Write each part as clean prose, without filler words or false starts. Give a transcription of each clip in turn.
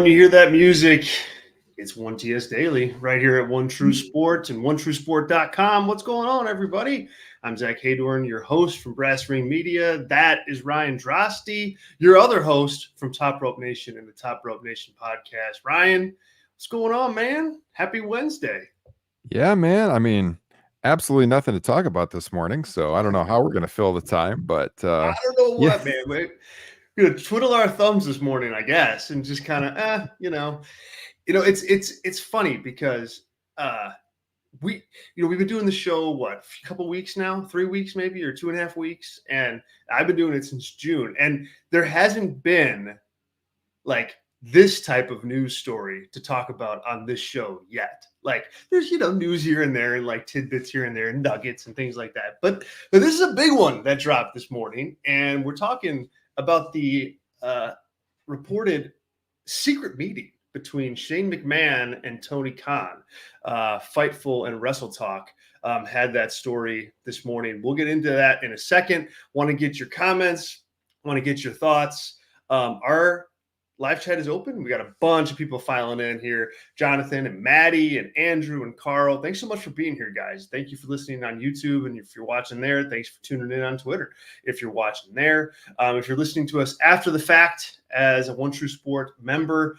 you hear that music, it's 1TS Daily right here at One True Sport and OneTrueSport.com. What's going on, everybody? I'm Zack Heydorn, your host from Brass Ring Media. That is Ryan Droste, your other host from Top Rope Nation and the Top Rope Nation podcast. Ryan, what's going on, man? Happy Wednesday. Yeah, man. I mean, absolutely nothing to talk about this morning, so I don't know how we're going to fill the time, but I don't know what, man. We're going to twiddle our thumbs this morning, I guess, and just kind of, it's funny because we've been doing the show a couple weeks now, 3 weeks maybe, or 2.5 weeks, and I've been doing it since June, and there hasn't been like this type of news story to talk about on this show yet. Like there's news here and there and like tidbits here and there and nuggets and things like that, but this is a big one that dropped this morning, and we're talking about the reported secret meeting between Shane McMahon and Tony Khan. Fightful and Wrestle Talk had that story this morning. We'll get into that in a second. Want to get your comments, want to get your thoughts. Our live chat is open. We got a bunch of people filing in here. Jonathan and Maddie and Andrew and Carl. Thanks so much for being here, guys. Thank you for listening on YouTube. And if you're watching there, thanks for tuning in on Twitter. If you're watching there, if you're listening to us after the fact as a One True Sport member,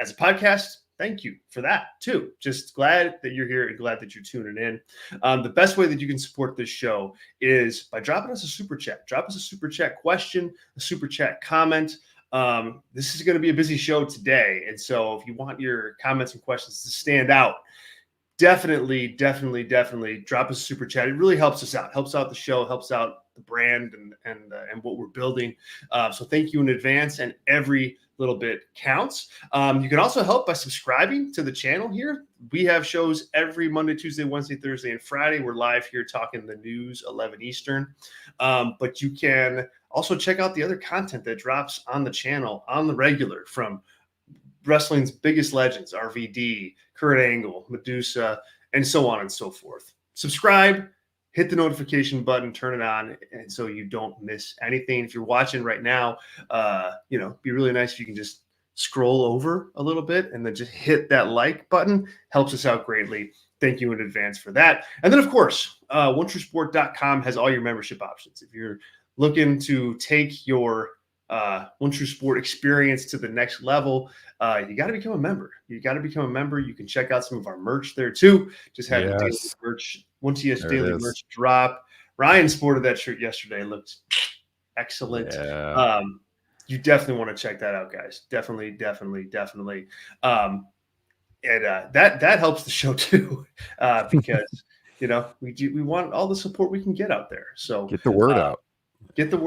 as a podcast, thank you for that too. Just glad that you're here and glad that you're tuning in. The best way that you can support this show is by dropping us a super chat. Drop us a super chat question, a super chat comment. This is going to be a busy show today. And so if you want your comments and questions to stand out, definitely drop us a super chat. It really helps us out, helps out the show, helps out the brand and what we're building. So thank you in advance, and every little bit counts. You can also help by subscribing to the channel here. We have shows every Monday, Tuesday, Wednesday, Thursday, and Friday. We're live here talking the news, 11 Eastern. But you can also check out the other content that drops on the channel on the regular, from wrestling's biggest legends, RVD, Kurt Angle, Medusa, and so on and so forth. Subscribe, hit the notification button, turn it on, and so you don't miss anything. If you're watching right now, be really nice if you can just scroll over a little bit and then just hit that like button. Helps us out greatly. Thank you in advance for that. And then, of course, OneTrueSport.com has all your membership options. If you're looking to take your One True Sport experience to the next level, you got to become a member. You can check out some of our merch there too. Just had the daily merch, 1TS Daily merch drop. Ryan sported that shirt yesterday. Looked excellent. Yeah. You definitely want to check that out, guys. Definitely. And that helps the show too, because we want all the support we can get out there. So get the word out. Get the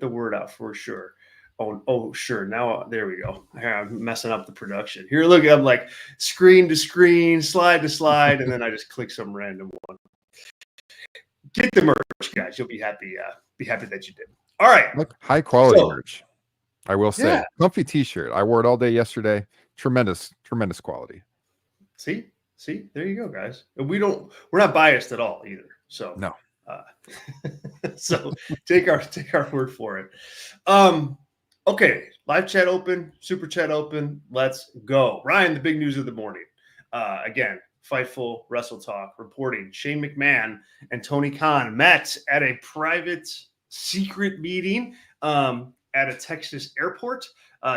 word out for sure. Oh, sure. Now there we go. I'm messing up the production here. Look, I'm like screen to screen, slide to slide, and then I just click some random one. Get the merch, guys. You'll be happy. Be happy that you did. All right. Look, high quality merch. I will say, comfy T-shirt. I wore it all day yesterday. Tremendous quality. See, there you go, guys. And we're not biased at all either. So no. So take our word for it. Okay, live chat open, super chat open. Let's go. Ryan, the big news of the morning. Again, Fightful Wrestle Talk reporting Shane McMahon and Tony Khan met at a private secret meeting at a Texas airport.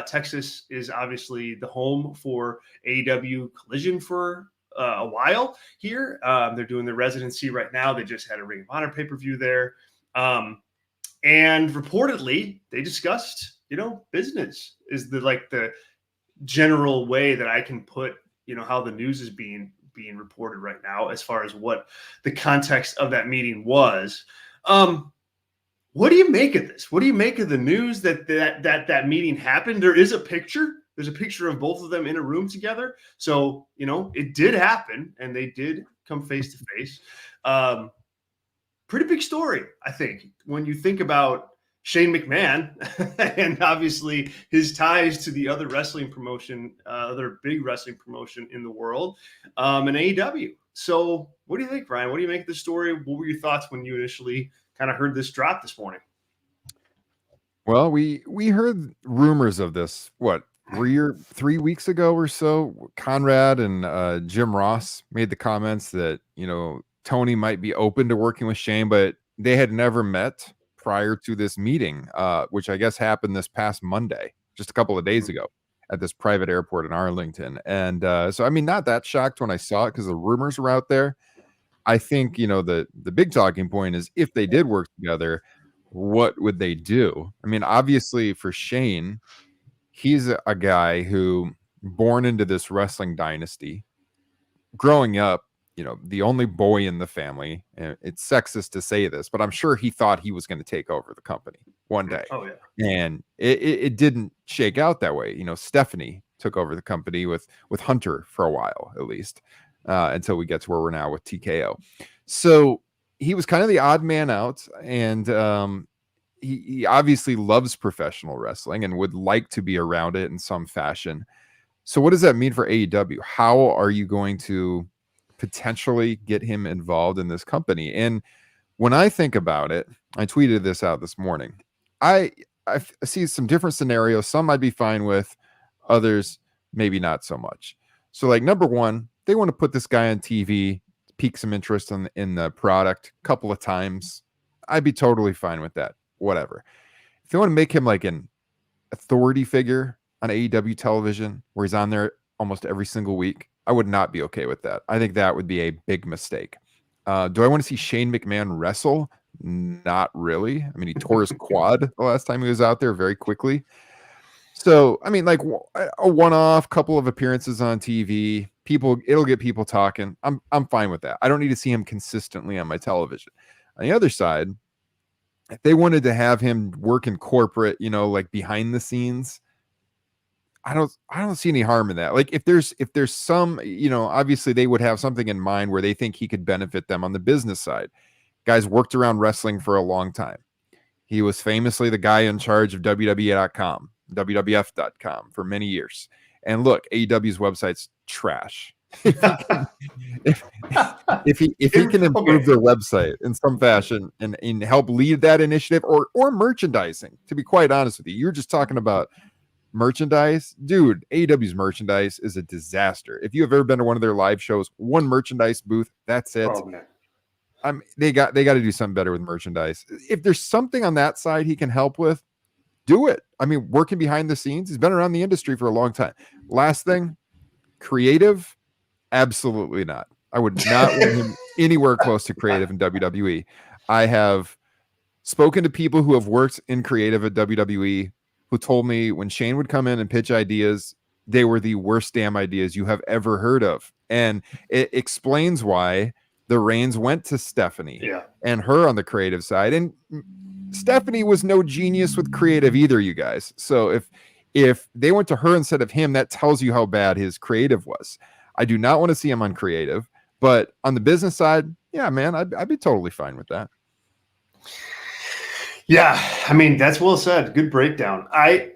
Texas is obviously the home for AEW Collision for a while here. They're doing their residency right now. They just had a Ring of Honor pay-per-view there. And reportedly, they discussed, business is the general way that I can put, how the news is being reported right now, as far as what the context of that meeting was. What do you make of this? What do you make of the news that meeting happened? There is a picture. There's a picture of both of them in a room together. So, it did happen, and they did come face to face. Pretty big story, I think, when you think about Shane McMahon and obviously his ties to the other wrestling promotion, other big wrestling promotion in the world, and AEW. So what do you think, Brian? What do you make of this story? What were your thoughts when you initially kind of heard this drop this morning? Well, we heard rumors of this, 3 weeks ago or so, Conrad and Jim Ross made the comments that, Tony might be open to working with Shane, but they had never met prior to this meeting, which I guess happened this past Monday, just a couple of days ago at this private airport in Arlington. And so, I mean, not that shocked when I saw it because the rumors were out there. I think, the big talking point is if they did work together, what would they do? I mean, obviously for Shane, he's a guy who born into this wrestling dynasty, growing up, the only boy in the family. And it's sexist to say this, but I'm sure he thought he was going to take over the company one day. Oh yeah. And it didn't shake out that way. Stephanie took over the company with Hunter for a while, at least, until we get to where we're now with TKO. So he was kind of the odd man out, and he obviously loves professional wrestling and would like to be around it in some fashion. So what does that mean for AEW? How are you going to potentially get him involved in this company? And when I think about it, I tweeted this out this morning. I see some different scenarios. Some I'd be fine with, others maybe not so much. So like number one, they want to put this guy on TV, pique some interest in the product a couple of times. I'd be totally fine with that. Whatever. If they want to make him like an authority figure on AEW television where he's on there almost every single week, I would not be okay with that. I think that would be a big mistake. Do I want to see Shane McMahon wrestle? Not really. I mean, he tore his quad the last time he was out there very quickly. So, I mean, like a one-off, couple of appearances on TV, it'll get people talking. I'm fine with that. I don't need to see him consistently on my television. On the other side, if they wanted to have him work in corporate, like behind the scenes, I don't see any harm in that. Like if there's some, obviously they would have something in mind where they think he could benefit them on the business side. Guy's worked around wrestling for a long time. He was famously the guy in charge of WWE.com, WWF.com for many years. And look, AEW's website's trash. if he can improve their website in some fashion and help lead that initiative or merchandising, to be quite honest with you, you're just talking about merchandise, dude. AEW's merchandise is a disaster. If you have ever been to one of their live shows, one merchandise booth, that's it. They got to do something better with merchandise. If there's something on that side he can help with, do it. I mean, working behind the scenes, he's been around the industry for a long time. Last thing, creative, absolutely not. I would not want him anywhere close to creative in WWE. I have spoken to people who have worked in creative at WWE who told me when Shane would come in and pitch ideas, they were the worst damn ideas you have ever heard of. And it explains why the reins went to Stephanie and her on the creative side. And Stephanie was no genius with creative either, you guys. So if they went to her instead of him, that tells you how bad his creative was. I do not want to see him on creative, but on the business side, yeah, man, I'd be totally fine with that. Yeah, I mean, that's well said. Good breakdown. I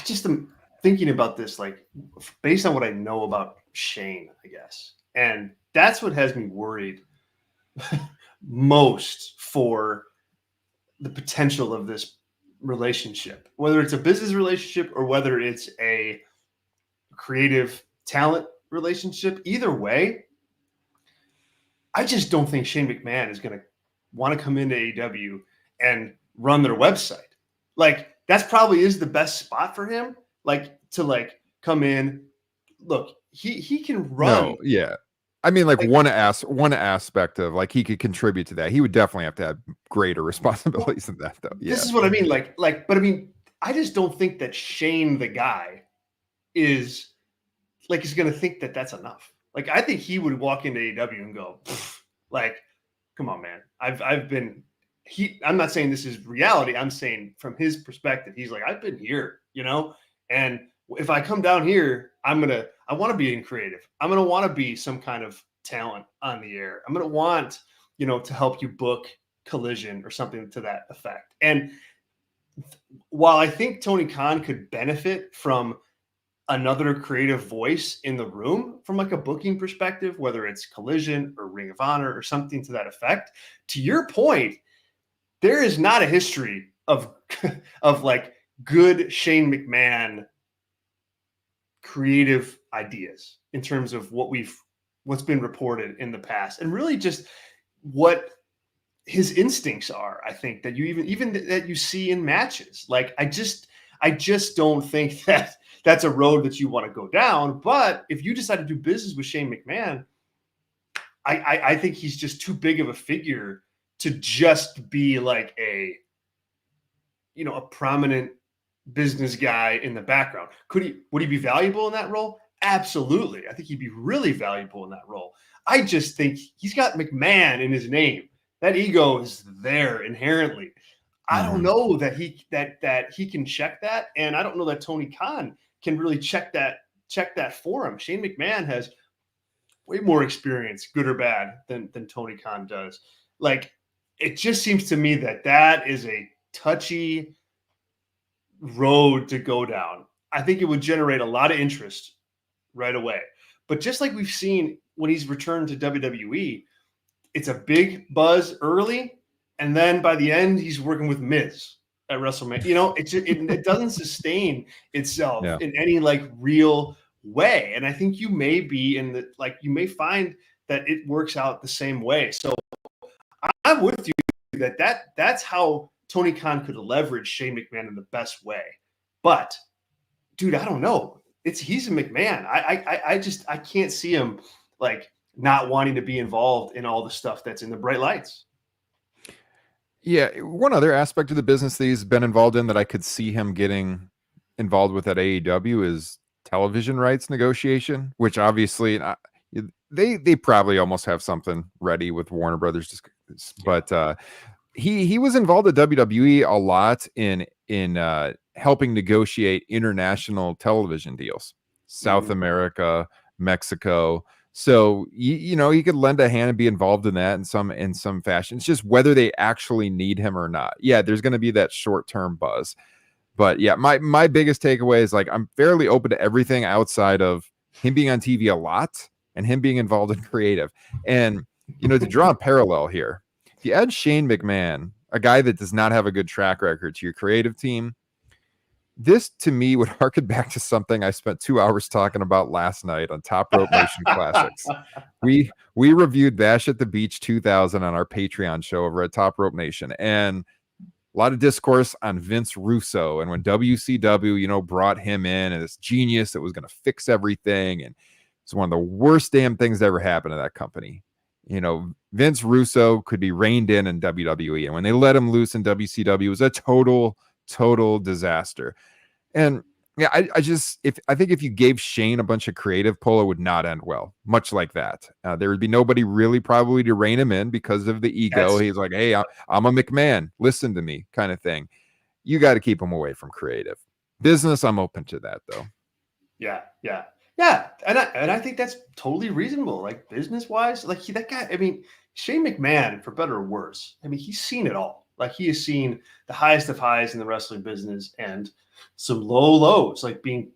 just am thinking about this, like, based on what I know about Shane, I guess. And that's what has me worried most for the potential of this relationship, whether it's a business relationship or whether it's a creative talent relationship. Either way, I just don't think Shane McMahon is going to want to come into AEW and run their website. Like, that's probably is the best spot for him. Like, to come in. Look, he can run. No, yeah. I mean, like one aspect of like he could contribute to that. He would definitely have to have greater responsibilities than that, though. Yeah. This is what I mean. But I mean, I just don't think that Shane, the guy, is going to think that that's enough. Like, I think he would walk into AEW and go, like, come on, man. I'm not saying this is reality. I'm saying from his perspective, he's like, I've been here, and if I come down here, I want to be in creative. I'm going to want to be some kind of talent on the air. I'm going to want, to help you book Collision or something to that effect. And while I think Tony Khan could benefit from another creative voice in the room from like a booking perspective, whether it's Collision or Ring of Honor or something to that effect, to your point, there is not a history of of like good Shane McMahon creative ideas in terms of what's been reported in the past, and really just what his instincts are. I think that you even that you see in matches. Like I just don't think that that's a road that you want to go down. But if you decide to do business with Shane McMahon, I think he's just too big of a figure to just be like a prominent business guy in the background. Would he be valuable in that role? Absolutely. I think he'd be really valuable in that role. I just think he's got McMahon in his name. That ego is there inherently. I don't know that he can check that, and I don't know that Tony Khan can really check that for him. Shane McMahon has way more experience, good or bad, than Tony Khan does. Like, it just seems to me that is a touchy road to go down. I think it would generate a lot of interest right away. But just like we've seen when he's returned to WWE, it's a big buzz early, and then by the end, he's working with Miz at WrestleMania. It doesn't sustain itself in any like real way. And I think you may be you may find that it works out the same way. So I'm with you that's how Tony Khan could leverage Shane McMahon in the best way. But dude, I don't know. He's a McMahon. I can't see him like not wanting to be involved in all the stuff that's in the bright lights. Yeah, one other aspect of the business that he's been involved in that I could see him getting involved with at AEW is television rights negotiation, which obviously they probably almost have something ready with Warner Brothers, but he was involved at WWE a lot in helping negotiate international television deals, South America, Mexico. So he could lend a hand and be involved in that in some fashion. It's just whether they actually need him or not. Yeah, there's going to be that short-term buzz. But yeah, my biggest takeaway is like I'm fairly open to everything outside of him being on TV a lot and him being involved in creative. And to draw a parallel here, if you add Shane McMahon, a guy that does not have a good track record, to your creative team, this to me would harken back to something I spent 2 hours talking about last night on Top Rope Nation Classics. We reviewed Bash at the Beach 2000 on our Patreon show over at Top Rope Nation, and a lot of discourse on Vince Russo and when WCW, brought him in and this genius that was going to fix everything, and it's one of the worst damn things that ever happened to that company. Vince Russo could be reined in WWE, and when they let him loose in WCW, it was a total disaster. And yeah, I think if you gave Shane a bunch of creative pull, it would not end well. Much like that, there would be nobody really probably to rein him in because of the ego. He's like, hey, I'm a McMahon, listen to me, kind of thing. You got to keep him away from creative business. I'm open to that though. Yeah, and I think that's totally reasonable. Like business wise, like that guy. I mean, Shane McMahon, for better or worse, I mean, he's seen it all. Like he has seen the highest of highs in the wrestling business and some low lows, like being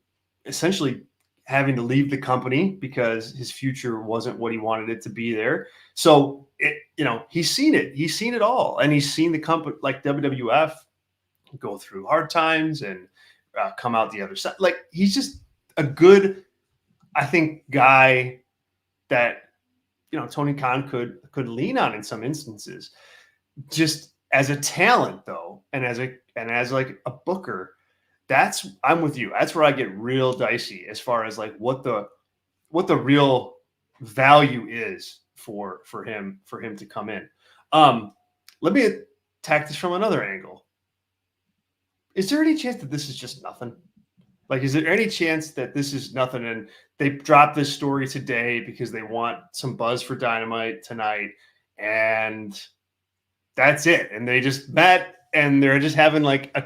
essentially having to leave the company because his future wasn't what he wanted it to be there. So he's seen it. He's seen it all, and he's seen the company like WWF go through hard times and come out the other side. Like he's just a good, I think, guy that Tony Khan could lean on in some instances. Just as a talent though, and as like a booker, I'm with you. That's where I get real dicey as far as like what the real value is for him to come in. Let me attack this from another angle. Is there any chance that this is just nothing? Like, is there any chance that this is nothing and they dropped this story today because they want some buzz for Dynamite tonight, and that's it? And they just met and they're just having like a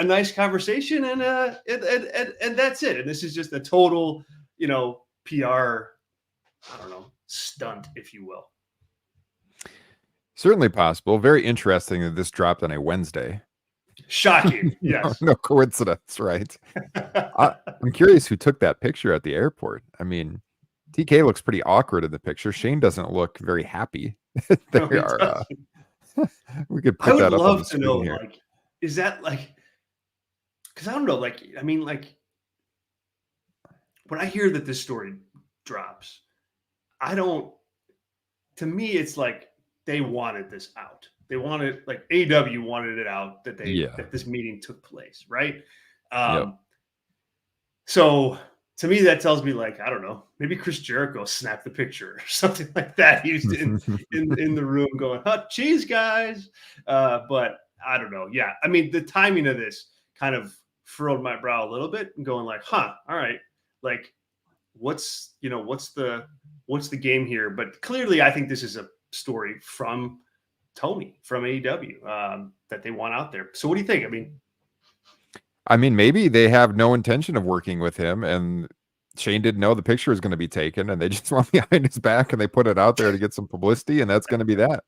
nice conversation, and that's it. And this is just a total, PR, I don't know, stunt, if you will. Certainly possible. Very interesting that this dropped on a Wednesday. Shocking. Yes. No coincidence, right? I'm curious who took that picture at the airport. I mean, TK looks pretty awkward in the picture. Shane doesn't look very happy. We could I put would that up on love the to know, screen here. like, is that like, because I don't know, like, I mean, like, when I hear that this story drops, I don't, to me, it's like they wanted this out. They wanted, like, AEW wanted it out that Yeah. that this meeting took place, right? Yep. So to me, that tells me, like, I don't know, maybe Chris Jericho snapped the picture or something like that. He was in the room going, "Hot cheese, guys." But I don't know. Yeah, I mean, the timing of this kind of furrowed my brow a little bit, and going like, "Huh, all right, like, what's the game here?" But clearly, I think this is a story from Tony from AEW that they want out there. So what do you think? I mean, maybe they have no intention of working with him, and Shane didn't know the picture was going to be taken, and they just went behind his back and they put it out there to get some publicity, and that's going to be that.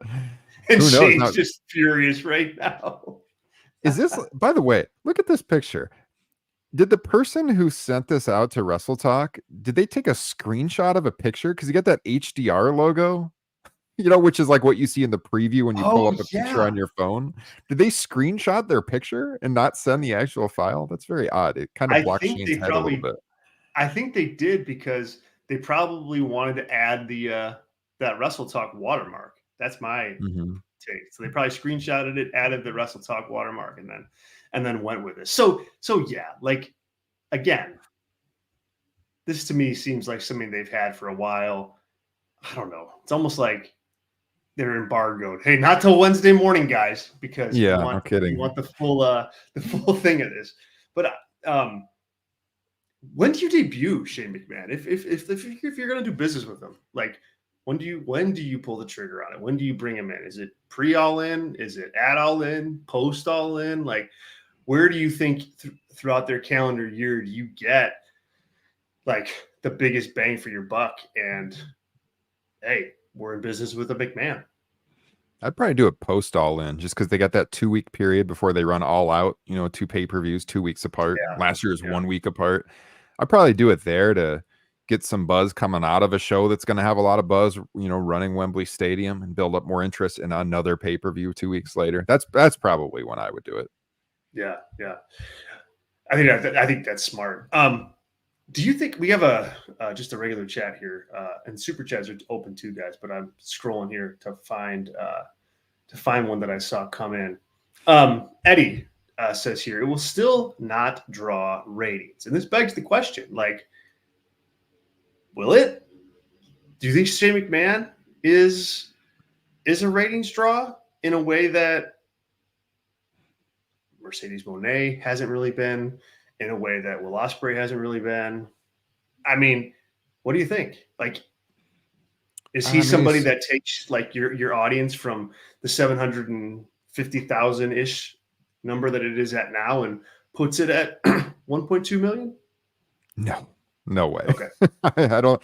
And Who knows? Shane's Now, just furious right now. is this, by the way, look at this picture. Did the person who sent this out to Wrestle Talk, did they take a screenshot of a picture? Because you get that HDR logo, which is like what you see in the preview when you pull Oh up a picture on yeah, your phone. Did they screenshot their picture and not send the actual file? That's very odd. It kind of I blocks think Shane's they head a little probably. bit. I think they did because they probably wanted to add the that Wrestle Talk watermark. That's my Mhm. take. So they probably screenshotted it, added the Wrestle Talk watermark, and then went with it. So yeah, like again, this to me seems like something they've had for a while. I don't know. It's almost like they're embargoed. Hey, not till Wednesday morning, guys, because we Yeah, no want kidding. the full thing of this. But when do you debut Shane McMahon? If you're going to do business with him, like when do you pull the trigger on it? When do you bring him in? Is it pre all in? Is it at all in? Post all in? Like where do you think throughout their calendar year do you get like the biggest bang for your buck? And hey, we're in business with a McMahon. I'd probably do a post all in just because they got that 2 week period before they run all out, 2 pay-per-views 2 weeks apart. Yeah, Last year is yeah. 1 week apart. I'd probably do it there to get some buzz coming out of a show that's going to have a lot of buzz, running Wembley Stadium and build up more interest in another pay-per-view 2 weeks later. That's probably when I would do it. Yeah, yeah. I think that's smart. Do you think we have just a regular chat here, and super chats are open too, guys? But I'm scrolling here to find one that I saw come in. Eddie says here it will still not draw ratings, and this begs the question: like, will it? Do you think Shane McMahon is a ratings draw in a way that Mercedes Moné hasn't really been, in a way that Will Ospreay hasn't really been? I mean, what do you think? Like, is he I mean, somebody that takes like your audience from the 750,000 ish number that it is at now and puts it at 1.2 million? no way. Okay. I don't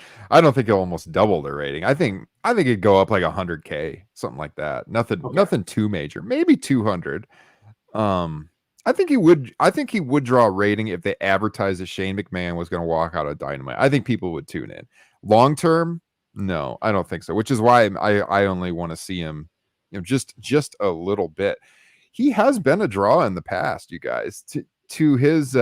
think it'll almost double the rating. I think it'd go up like 100K, something like that. Okay. Nothing too major. Maybe 200. I think he would draw a rating if they advertised that Shane McMahon was going to walk out of Dynamite. I think people would tune in. Long term, no, I don't think so. Which is why I only want to see him, just a little bit. He has been a draw in the past, you guys. To his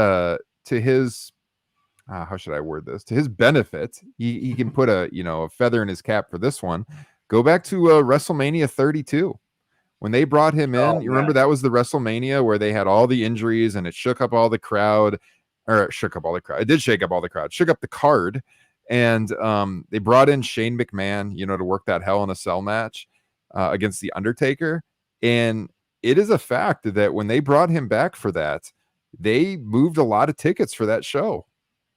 how should I word this? To his benefit, he can put a feather in his cap for this one. Go back to WrestleMania 32. When they brought him in, Oh you remember man. that was the WrestleMania where they had all the injuries and it shook up all the crowd, or it shook up all the crowd. It did shake up all the crowd, shook up the card. And they brought in Shane McMahon, to work that Hell in a Cell match against The Undertaker. And it is a fact that when they brought him back for that, they moved a lot of tickets for that show.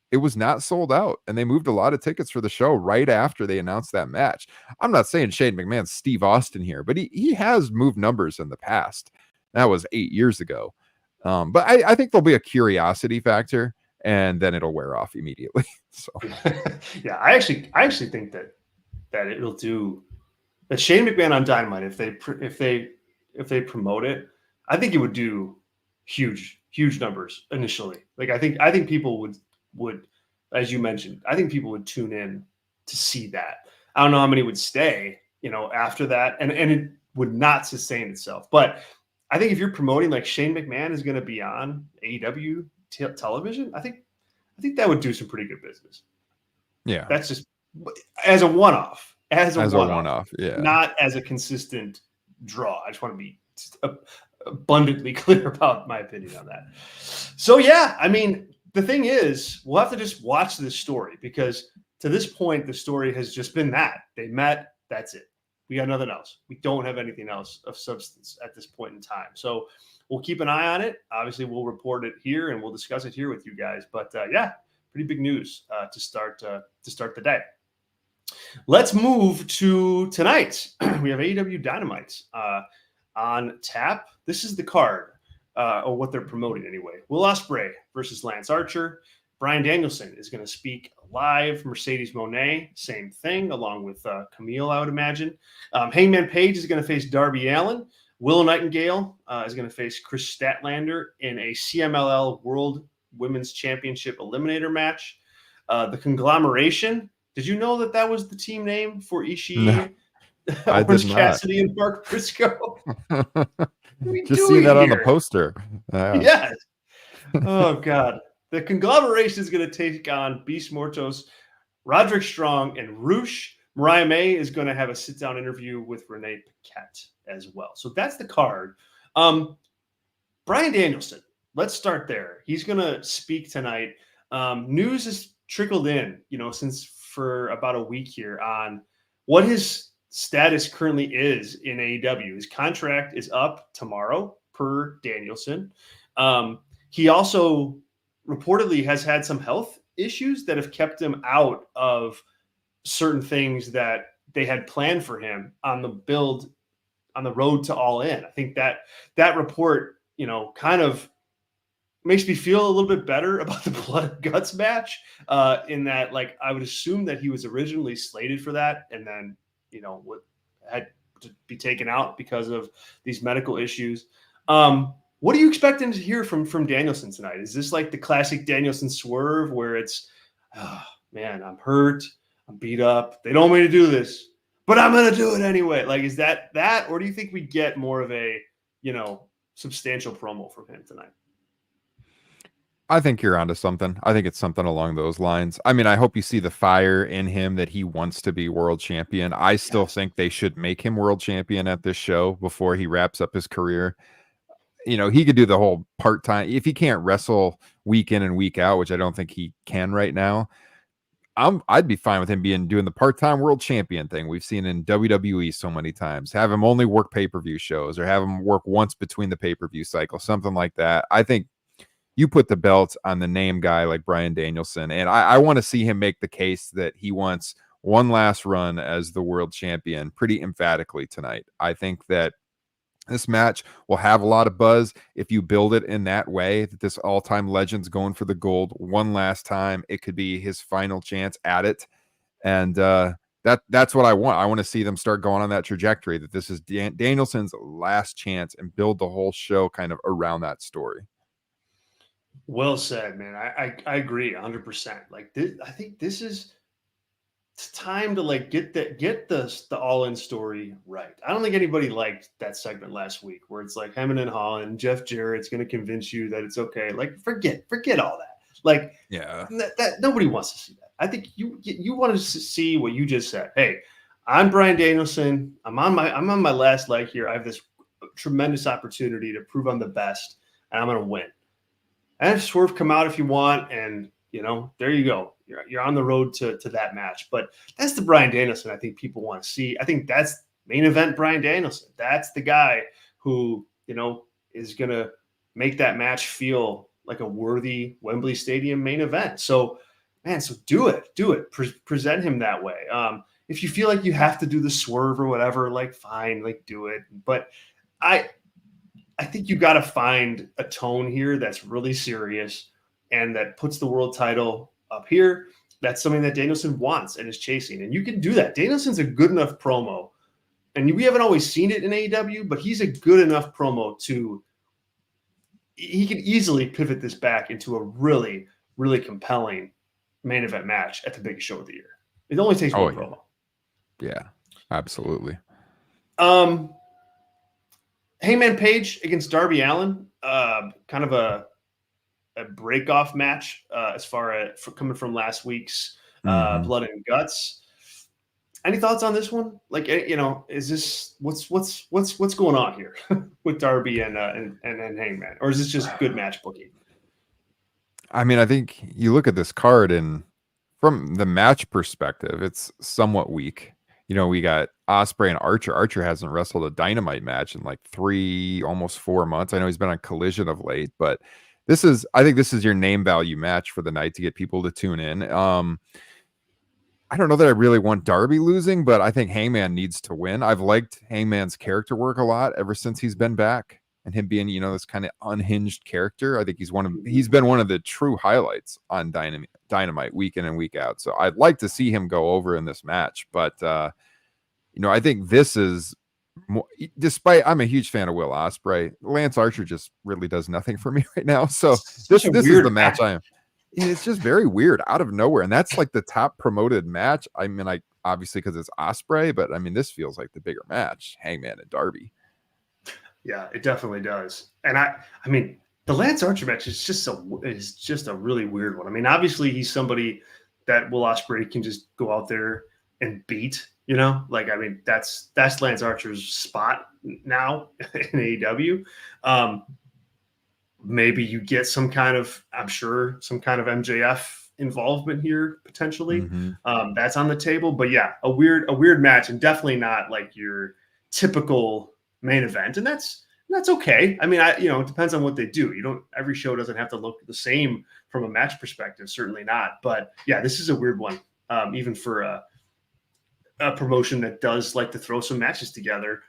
It was not sold out, and they moved a lot of tickets for the show right after they announced that match. I'm not saying Shane McMahon's Steve Austin here, but he has moved numbers in the past. That was 8 years ago. But I think there'll be a curiosity factor, and then it'll wear off immediately. So Yeah, I actually think that it'll do that. Shane McMahon on Dynamite, if they promote it, I think it would do huge numbers initially. Like I think people would, as you mentioned, I think people would tune in to see that. I don't know how many would stay, after that. And would not sustain itself. But I think if you're promoting like Shane McMahon is going to be on AEW television, I think that would do some pretty good business. Yeah. That's just as a one-off, as a one-off, yeah, not as a consistent draw. I just want to be abundantly clear about my opinion on that. So yeah, I mean, the thing is, we'll have to just watch this story, because to this point, the story has just been that they met. That's it. We got nothing else. We don't have anything else of substance at this point in time. So we'll keep an eye on it. Obviously, we'll report it here and we'll discuss it here with you guys. But yeah, pretty big news to start the day. Let's move to tonight. We have AEW Dynamite on tap. This is the card, or what they're promoting anyway. Will Ospreay versus Lance Archer. Bryan Danielson is going to speak live. Mercedes Moné, same thing, along with Camille, I would imagine. Hangman Page is going to face Darby Allin. Willow Nightingale is going to face Chris Statlander in a CMLL World Women's Championship Eliminator match. The Conglomeration. Did you know that was the team name for Ishii, Orange Cassidy, and Mark Briscoe? Just see that on the poster. Yes. Oh, God. The Conglomeration is going to take on Beast Mortos, Roderick Strong, and Roosh. Mariah May is going to have a sit-down interview with Renee Paquette as well. So that's the card. Bryan Danielson, let's start there. He's going to speak tonight. News has trickled in, since for about a week here on what his status currently is in AEW. His contract is up tomorrow, per Danielson. He also reportedly has had some health issues that have kept him out of certain things that they had planned for him on the build, on the road to All In. I think that report, kind of makes me feel a little bit better about the Blood and Guts match, in that, like, I would assume that he was originally slated for that, and then, had to be taken out because of these medical issues. What are you expecting to hear from Danielson tonight? Is this like the classic Danielson swerve where it's, oh, man, I'm hurt, I'm beat up, they don't want me to do this, but I'm going to do it anyway? Like, is that, or do you think we get more of a, substantial promo from him tonight? I think you're onto something. I think it's something along those lines. I mean, I hope you see the fire in him that he wants to be world champion. I still think they should make him world champion at this show before he wraps up his career. He could do the whole part-time. If he can't wrestle week in and week out, which I don't think he can right now, I'd be fine with him doing the part-time world champion thing we've seen in WWE so many times. Have him only work pay-per-view shows, or have him work once between the pay-per-view cycle, something like that. I think you put the belt on the name guy like Bryan Danielson, and I want to see him make the case that he wants one last run as the world champion pretty emphatically tonight. I think that this match will have a lot of buzz if you build it in that way, that this all-time legend's going for the gold one last time. It could be his final chance at it. And that's what I want. I want to see them start going on that trajectory, that this is Danielson's last chance, and build the whole show kind of around that story. Well said, man. I agree 100%. Like this, I think this is, it's time to like get the All In story right. I don't think anybody liked that segment last week where it's like Heyman and Holland, Jeff Jarrett's going to convince you that it's okay. Like forget all that. Like, yeah, that nobody wants to see that. I think you want to see what you just said. Hey, I'm Bryan Danielson. I'm on my last leg here. I have this tremendous opportunity to prove I'm the best, and I'm going to win. And have Swerve come out if you want, and there you go. You're on the road to that match. But that's the Bryan Danielson I think people want to see. I think that's main event Bryan Danielson. That's the guy who is going to make that match feel like a worthy Wembley Stadium main event. So, man, do it. Present him that way. If you feel like you have to do the swerve or whatever, like fine, like do it. But I think you got to find a tone here that's really serious and that puts the world title up here. That's something that Danielson wants and is chasing. And you can do that. Danielson's a good enough promo. And we haven't always seen it in AEW, but he's a good enough promo he can easily pivot this back into a really, really compelling main event match at the biggest show of the year. It only takes one promo. Yeah, absolutely. Hangman Page against Darby Allin, kind of a break-off match as far as coming from last week's Mhm. Blood and Guts. Any thoughts on this one? Like, is this what's going on here with Darby and Hangman, or is this just good match booking? I mean, I think you look at this card, and from the match perspective, it's somewhat weak. We got Ospreay and Archer. Archer hasn't wrestled a Dynamite match in like almost 4 months. I know he's been on Collision of late, but I think this is your name value match for the night to get people to tune in. I don't know that I really want Darby losing, but I think Hangman needs to win. I've liked Hangman's character work a lot ever since he's been back, and him being, this kind of unhinged character. I think he's been one of the true highlights on Dynamite week in and week out. So I'd like to see him go over in this match, but I think this is more, despite I'm a huge fan of Will Ospreay, Lance Archer just really does nothing for me right now. So this is the match I am. It's just very weird out of nowhere. And that's like the top promoted match. I mean, obviously because it's Ospreay, but I mean, this feels like the bigger match, Hangman and Darby. Yeah, it definitely does. And I mean, the Lance Archer match is just a really weird one. I mean, obviously he's somebody that Will Ospreay can just go out there and beat, like, I mean, that's Lance Archer's spot now in AEW. Maybe you get some kind of MJF involvement here potentially. Mm-hmm. That's on the table, but yeah, a weird match, and definitely not like your typical main event, and that's okay. I mean, it depends on what they do. Every show doesn't have to look the same from a match perspective, certainly not. But yeah, this is a weird one, even for a promotion that does like to throw some matches together.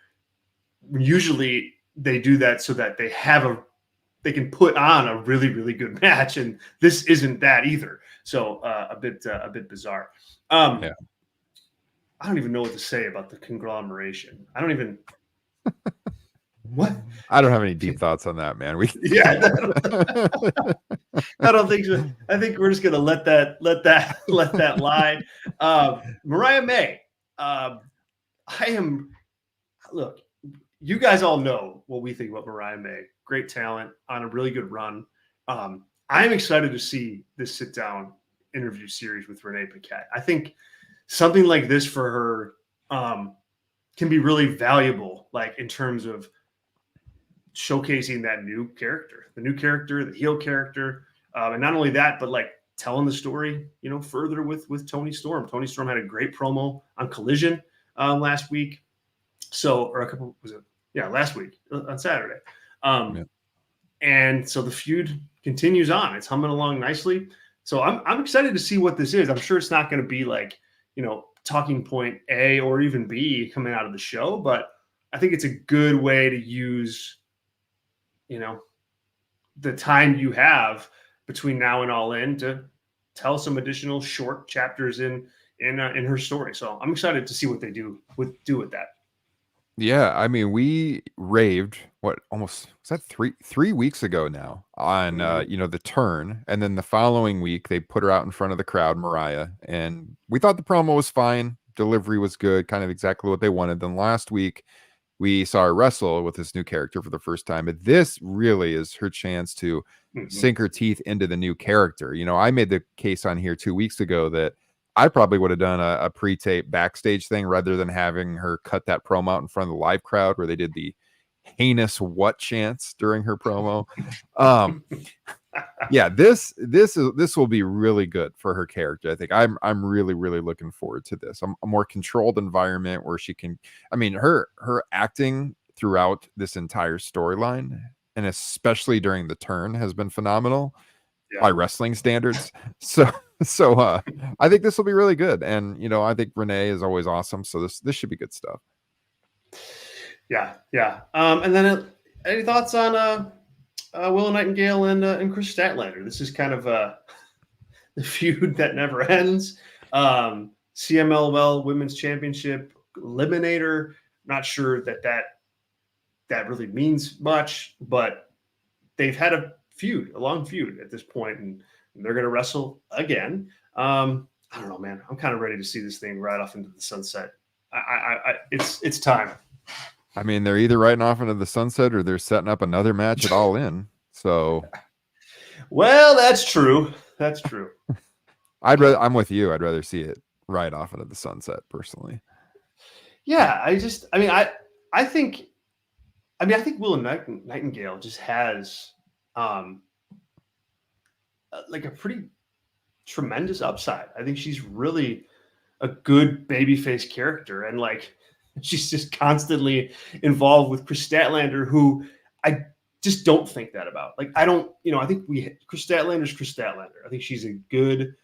Usually they do that so that they can put on a really, really good match, and this isn't that either. So a bit bizarre. Yeah. I don't even know what to say about the conglomeration. What? I don't have any deep thoughts on that, man. I don't think so. I think we're just gonna let that lie. Mariah May. Look, you guys all know what we think about Mariah May. Great talent on a really good run. I am excited to see this sit down interview series with Renee Paquette. I think something like this for her can be really valuable, like in terms of showcasing that the heel character. And not only that, but like telling the story, further with Toni Storm. Toni Storm had a great promo on Collision last week. Last week on Saturday. And so the feud continues on. It's humming along nicely. So I'm excited to see what this is. I'm sure it's not going to be like, talking point A or even B coming out of the show, but I think it's a good way to use, the time you have between now and All In to tell some additional short chapters in her story. So I'm excited to see what they do with that. Yeah, I mean, we raved almost was that 3 weeks ago now on the turn, and then the following week they put her out in front of the crowd, Mariah, and we thought the promo was fine, delivery was good, kind of exactly what they wanted. Then last week we saw her wrestle with this new character for the first time, but this really is her chance to sink her teeth into the new character. I made the case on here 2 weeks ago that I probably would have done a pre-tape backstage thing rather than having her cut that promo out in front of the live crowd where they did the heinous what chants during her promo. Yeah, this will be really good for her character. I think I'm really, really looking forward to this. A more controlled environment where she can, I mean, her acting throughout this entire storyline, and especially during the turn, has been phenomenal by wrestling standards. So I think this will be really good. And I think Renee is always awesome. So this should be good stuff. Yeah. And then any thoughts on Willow Nightingale and Chris Statlander? This is kind of the feud that never ends. CMLL Women's Championship Eliminator. Not sure that really means much, but they've had a long feud at this point, and they're going to wrestle again. I don't know, man. I'm kind of ready to see this thing right off into the sunset. It's time. I mean, they're either riding off into the sunset or they're setting up another match at All In. So, Well, that's true. That's true. I'm with you. I'd rather see it ride off into the sunset personally. Yeah, I think Will Nightingale just has like a pretty tremendous upside. I think she's really a good babyface character, and like she's just constantly involved with Chris Statlander, who I just don't think that about. Like I don't, I think Chris Statlander's Chris Statlander. I think she's a good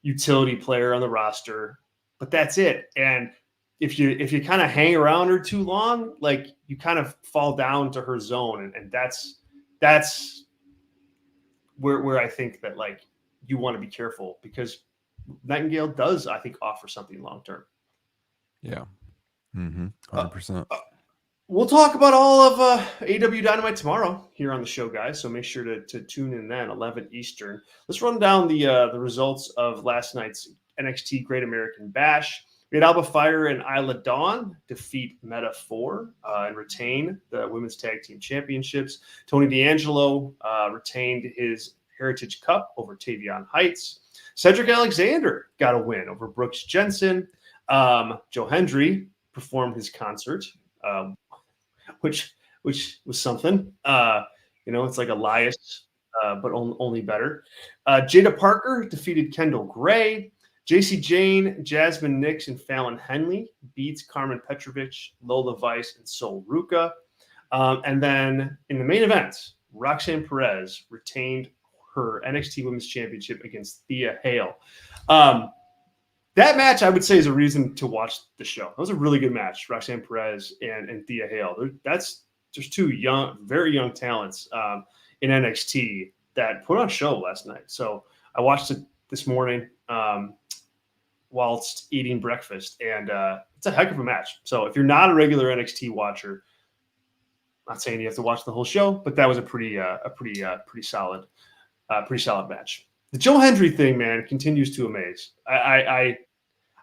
utility player on the roster, but that's it. And if you kind of hang around her too long, like you kind of fall down to her zone, and that's where I think that like you want to be careful, because Nightingale does, I think, offer something long term. Yeah. 100%. We'll talk about all of AEW Dynamite tomorrow here on the show, guys. So make sure to tune in then, 11 Eastern. Let's run down the results of last night's NXT Great American Bash. We had Alba Fire and Isla Dawn defeat Meta 4 and retain the Women's Tag Team Championships. Tony D'Angelo retained his Heritage Cup over Tavion Heights. Cedric Alexander got a win over Brooks Jensen. Joe Hendry performed his concert, which was something. It's like Elias, but only better. Jada Parker defeated Kendall Gray. JC Jane, Jasmine Nix, and Fallon Henley beats Carmen Petrovich, Lola Vice, and Sol Ruka. And then in the main event, Roxanne Perez retained her NXT Women's Championship against Thea Hale. That match, I would say, is a reason to watch the show. That was a really good match, Roxanne Perez and Thea Hale. There's two very young talents in NXT that put on a show last night. So I watched it this morning whilst eating breakfast, and it's a heck of a match. So if you're not a regular NXT watcher, I'm not saying you have to watch the whole show, but that was a pretty solid match. The Joe Hendry thing, man, continues to amaze. I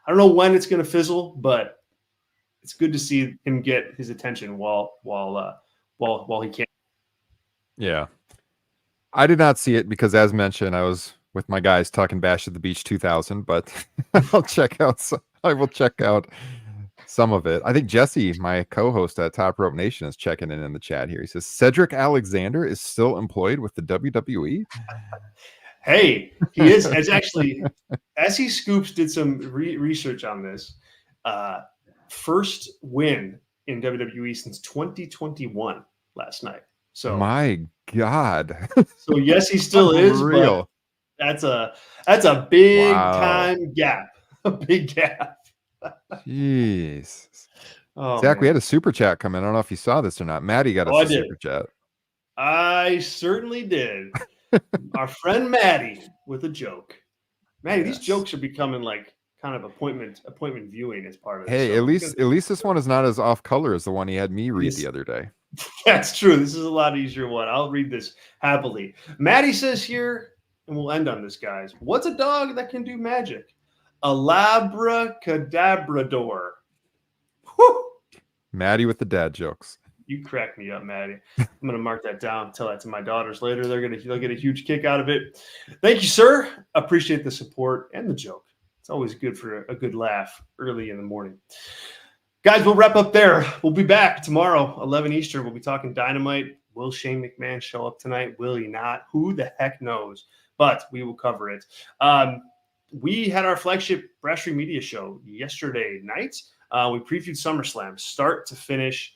don't know when it's going to fizzle, but it's good to see him get his attention while he can. Yeah, I did not see it because, as mentioned, I was with my guys talking Bash at the Beach 2000, but I will check out some of it. I think Jesse, my co-host at Top Rope Nation, is checking in the chat here. He says Cedric Alexander is still employed with the WWE. Hey, he is. As he Scoops did some research on this, first win in WWE since 2021 last night. So my God. So yes, he still is, but that's a big time gap. A big gap. Jeez. Oh, Zach, man. we had a super chat come in. I don't know if you saw this or not. Maddie got us a super chat. I certainly did. Our friend Maddie with a joke. Maddie, these jokes are becoming like kind of appointment viewing as part of it. Hey, at least this one is not as off color as the one he had me read the other day. That's true. This is a lot easier one. I'll read this happily. Maddie says here, and we'll end on this, guys. What's a dog that can do magic? A labracadabrador. Whew. Maddie with the dad jokes. You crack me up, Maddie. I'm gonna mark that down. Tell that to my daughters later. They'll get a huge kick out of it. Thank you, sir. Appreciate the support and the joke. It's always good for a good laugh early in the morning. Guys, we'll wrap up there. We'll be back tomorrow, 11 Eastern. We'll be talking Dynamite. Will Shane McMahon show up tonight? Will he not? Who the heck knows? But we will cover it. We had our flagship Brasserie Media show yesterday night. We previewed SummerSlam start to finish,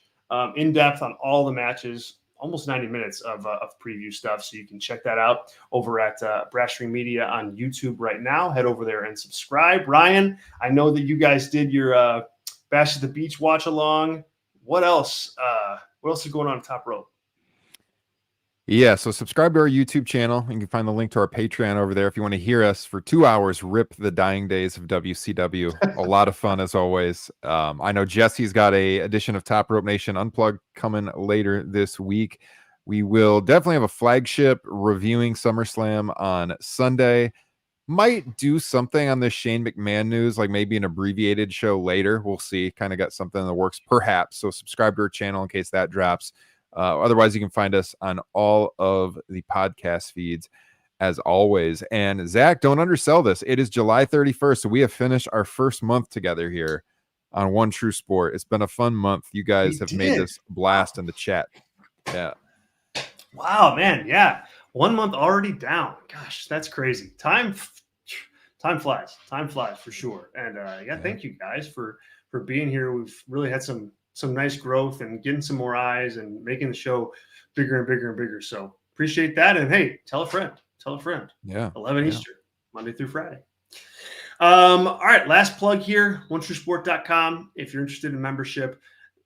in depth on all the matches, almost 90 minutes of preview stuff. So you can check that out over at Brasserie Media on YouTube right now. Head over there and subscribe. Ryan, I know that you guys did your Bash at the Beach watch along. What else? What else is going on Top Rope? Yeah, so subscribe to our YouTube channel. You can find the link to our Patreon over there if you want to hear us for 2 hours rip the dying days of WCW. A lot of fun as always. I know Jesse's got a edition of Top Rope Nation Unplugged coming later this week. We will definitely have a flagship reviewing SummerSlam on Sunday. Might do something on the Shane McMahon news, like maybe an abbreviated show later. We'll see. Kind of got something in the works, perhaps. So subscribe to our channel in case that drops. Otherwise, you can find us on all of the podcast feeds as always. And Zach, don't undersell this. It is July 31st. So we have finished our first month together here on One True Sport. It's been a fun month. You guys have made this a blast in the chat. Yeah. Wow, man. Yeah. 1 month already down. Gosh, that's crazy. Time flies. Time flies for sure. And thank you guys for being here. We've really had some nice growth and getting some more eyes and making the show bigger and bigger and bigger. So appreciate that. And hey, tell a friend. Tell a friend. Yeah. 11 Eastern, Monday through Friday. All right, last plug here, onetruesport.com. If you're interested in membership,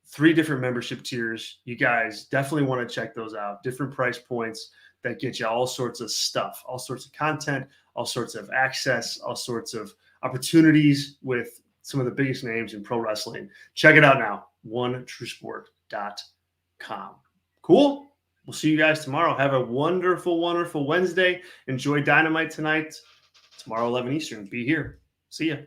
3 different membership tiers. You guys definitely want to check those out. Different price points that get you all sorts of stuff, all sorts of content, all sorts of access, all sorts of opportunities with some of the biggest names in pro wrestling. Check it out now, onetruesport.com. Cool. We'll see you guys tomorrow. Have a wonderful, wonderful Wednesday. Enjoy Dynamite tonight. Tomorrow, 11 Eastern. Be here. See ya.